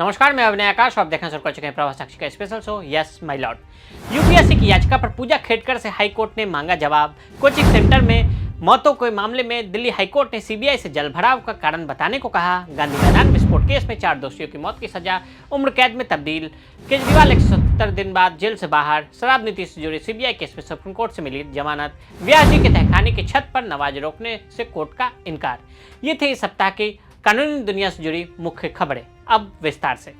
नमस्कार, मैं अभिनय आकाश। आप देखना शुरू कर चुके हैं प्रभास साक्षी का special show yes my Lord. UPSC की याचिका पर पूजा खेड़कर से हाईकोर्ट ने मांगा जवाब। कोचिंग सेंटर में मौतों के मामले में दिल्ली हाईकोर्ट ने सीबीआई से जलभराव का कारण बताने को कहा। गांधी मैदान विस्फोट केस में 4 दोषियों की मौत की सजा उम्र कैद में तब्दील। केजरीवाल 170 दिन बाद जेल से बाहर। शराब नीति से जुड़े सीबीआई केस में सुप्रीम कोर्ट से मिली जमानत। व्यास जी के तहखाने की छत पर नमाज रोकने से कोर्ट का इनकार। ये थे इस सप्ताह की कानूनी दुनिया से जुड़ी मुख्य खबरें। अब विस्तार से।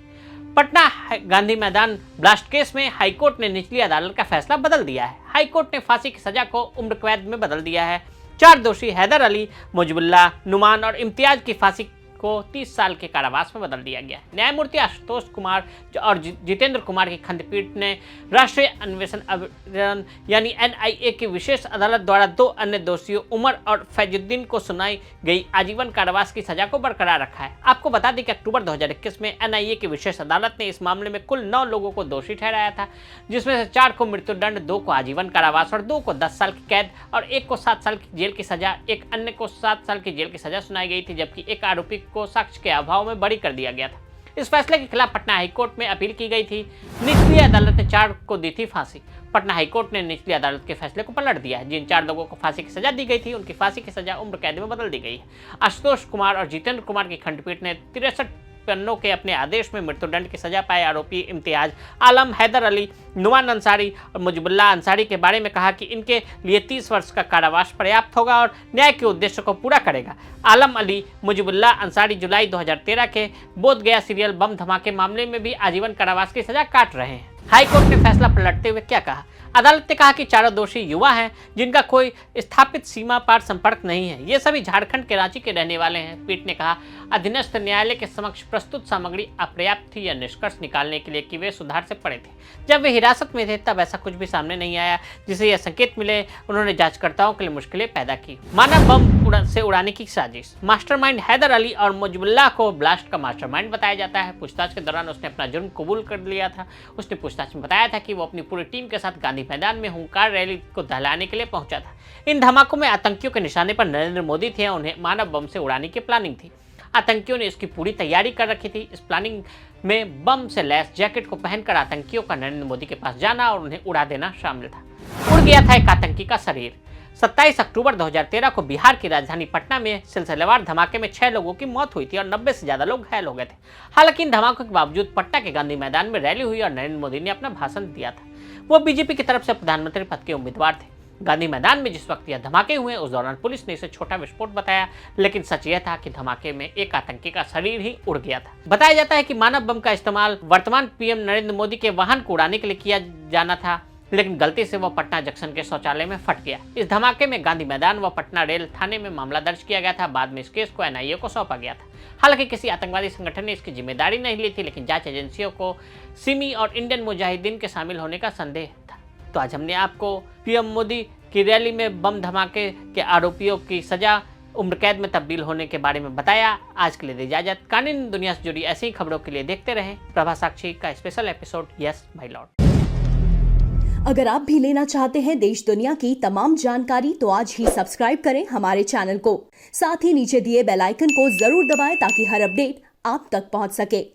पटना गांधी मैदान ब्लास्ट केस में हाईकोर्ट ने निचली अदालत का फैसला बदल दिया है। हाईकोर्ट ने फांसी की सजा को उम्र कैद में बदल दिया है। 4 दोषी हैदर अली, मुजिबुल्लाह, नुमान और इम्तियाज की फांसी को 30 साल के कारावास में बदल दिया गया। न्यायमूर्ति आशुतोष कुमार और जितेंद्र कुमार की खंडपीठ ने राष्ट्रीय अन्वेषण अभियान यानी एनआईए की विशेष अदालत द्वारा 2 अन्य दोषियों उमर और फैजुद्दीन को सुनाई गई आजीवन कारावास की सजा को बरकरार रखा है। आपको बता दें कि अक्टूबर 2021 में एनआईए की विशेष अदालत ने इस मामले में कुल 9 लोगों को दोषी ठहराया था, जिसमें से 4 को मृत्युदंड, 2 को आजीवन कारावास और 2 को 10 साल की कैद और 1 को 7 साल की जेल की सजा, एक अन्य को 7 साल की जेल की सजा सुनाई गई थी, जबकि एक आरोपी को साक्ष्य के अभाव में बरी कर दिया गया था। इस फैसले के खिलाफ पटना हाईकोर्ट में अपील की गई थी। निचली अदालत ने 4 को दी थी फांसी। पटना हाईकोर्ट ने निचली अदालत के फैसले को पलट दिया है। जिन 4 लोगों को फांसी की सजा दी गई थी, उनकी फांसी की सजा उम्र कैद में बदल दी गई है। आशुतोष कुमार और जितेंद्र कुमार की खंडपीठ ने 63 पन्नों के अपने आदेश में मृत्युदंड की सजा पाए आरोपी इम्तियाज आलम, हैदर अली, नुमान अंसारी और मुजिबुल्लाह अंसारी के बारे में कहा कि इनके लिए 30 वर्ष का कारावास पर्याप्त होगा और न्याय के उद्देश्य को पूरा करेगा। आलम अली, मुजिबुल्लाह अंसारी जुलाई 2013 के बोधगया सीरियल बम धमाके मामले में भी आजीवन कारावास की सजा काट रहे हैं। हाईकोर्ट ने फैसला पलटते हुए क्या कहा? अदालत ने कहा कि 4 दोषी युवा हैं जिनका कोई स्थापित सीमा पार संपर्क नहीं है। ये सभी झारखंड के रांची के रहने वाले हैं। पीठ ने कहा अधीनस्थ न्यायालय के समक्ष प्रस्तुत सामग्री अपर्याप्त थी या निष्कर्ष निकालने के लिए कि वे सुधार से पड़े थे। जब वे हिरासत में थे तब ऐसा कुछ भी सामने नहीं आया जिसे यह संकेत मिले। उन्होंने जांचकर्ताओं के लिए मुश्किलें पैदा की। मानव बम से उड़ाने की साजिश। मास्टरमाइंड हैदर अली और मुजिबुल्लाह को ब्लास्ट का मास्टरमाइंड बताया जाता है। पूछताछ के दौरान उसने अपना जुर्म कबूल कर लिया था। उसने पूछताछ में बताया था कि वो अपनी पूरी टीम के साथ गांधी मैदान में हुंकार रैली को दहलाने के लिए पहुंचा था। इन धमाकों में आतंकियों के निशाने पर नरेंद्र मोदी थे। उन्हें मानव बम से उड़ाने की प्लानिंग थी। आतंकियों ने इसकी पूरी तैयारी कर रखी थी। इस प्लानिंग में बम से लैस जैकेट को पहनकर आतंकियों का नरेंद्र मोदी के पास जाना और उन्हें उड़ा देना शामिल था। उड़ गया था एक आतंकी का शरीर। 27 अक्टूबर 2013 को बिहार की राजधानी पटना में सिलसिलेवार धमाके में 6 लोगों की मौत हुई थी और 90 से ज्यादा लोग घायल हो गए थे। हालांकि इन धमाकों के बावजूद पटना के गांधी मैदान में रैली हुई और नरेंद्र मोदी ने अपना भाषण दिया था। वो बीजेपी की तरफ से प्रधानमंत्री पद के उम्मीदवार थे। गांधी मैदान में जिस वक्त यह धमाके हुए उस दौरान पुलिस ने इसे छोटा विस्फोट बताया, लेकिन सच यह था कि धमाके में एक आतंकी का शरीर ही उड़ गया था। बताया जाता है कि मानव बम का इस्तेमाल वर्तमान पीएम नरेंद्र मोदी के वाहन को उड़ाने के लिए किया जाना था, लेकिन गलती से वह पटना जंक्शन के शौचालय में फट गया। इस धमाके में गांधी मैदान व पटना रेल थाने में मामला दर्ज किया गया था। बाद में इस केस को एनआईए को सौंपा गया था। हालांकि किसी आतंकवादी संगठन ने इसकी जिम्मेदारी नहीं ली थी, लेकिन जांच एजेंसियों को सिमी और इंडियन मुजाहिदीन के शामिल होने का संदेह था। तो आज हमने आपको पीएम मोदी की रैली में बम धमाके के आरोपियों की सजा उम्र कैद में तब्दील होने के बारे में बताया। आज के लिए इजाजत। कानूनी दुनिया से जुड़ी ऐसी ही खबरों के लिए देखते रहें प्रभास साक्षी का special episode yes my Lord. अगर आप भी लेना चाहते हैं देश दुनिया की तमाम जानकारी तो आज ही सब्सक्राइब करें हमारे चैनल को। साथ ही नीचे दिए बेल आइकन को जरूर दबाएं ताकि हर अपडेट आप तक पहुंच सके।